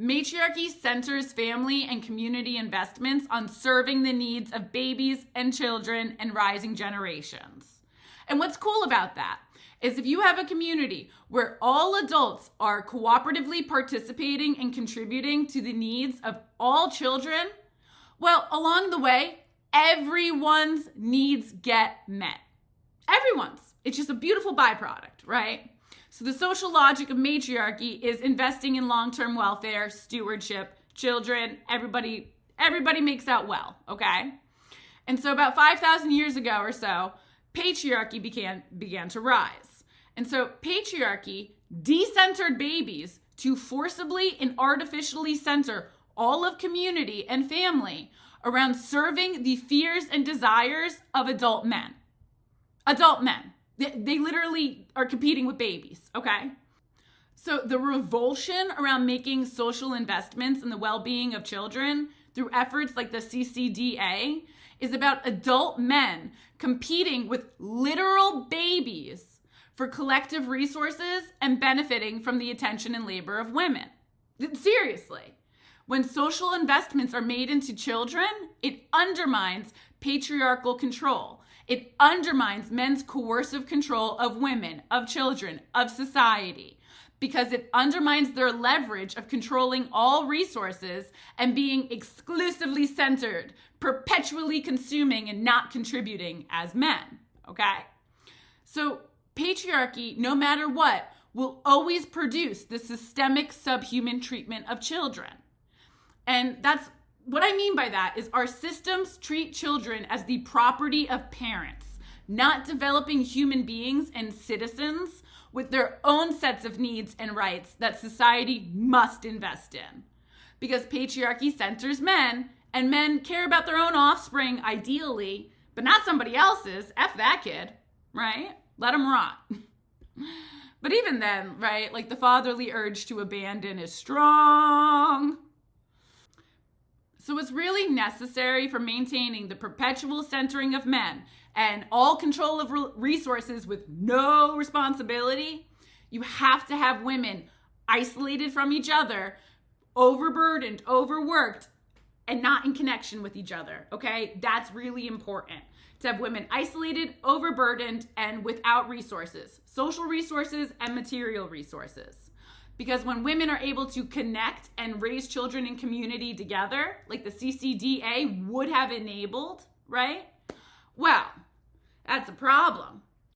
Matriarchy centers family and community investments on serving the needs of babies and children and rising generations. And what's cool about that is if you have a community where all adults are cooperatively participating and contributing to the needs of all children, well, along the way, everyone's needs get met. Everyone's. It's just a beautiful byproduct, right? So the social logic of matriarchy is investing in long-term welfare, stewardship, children, everybody makes out well, okay? And so about 5,000 years ago or so, patriarchy began to rise. And so patriarchy decentered babies to forcibly and artificially center all of community and family around serving the fears and desires of adult men. Adult men. They literally are competing with babies, okay? So the revulsion around making social investments in the well-being of children through efforts like the CCDA is about adult men competing with literal babies for collective resources and benefiting from the attention and labor of women. Seriously. When social investments are made into children, it undermines patriarchal control. It undermines men's coercive control of women, of children, of society, because it undermines their leverage of controlling all resources and being exclusively centered, perpetually consuming and not contributing as men, okay? So patriarchy, no matter what, will always produce the systemic subhuman treatment of children. And that's what I mean by that is our systems treat children as the property of parents, not developing human beings and citizens with their own sets of needs and rights that society must invest in. Because patriarchy centers men, and men care about their own offspring ideally, but not somebody else's. F that kid, right? Let him rot. But even then, right, like the fatherly urge to abandon is strong. So what's really necessary for maintaining the perpetual centering of men and all control of resources with no responsibility, you have to have women isolated from each other, overburdened, overworked, and not in connection with each other, okay? That's really important. To have women isolated, overburdened, and without resources, social resources and material resources. Because when women are able to connect and raise children in community together, like the CCDA would have enabled, right? Well, that's a problem.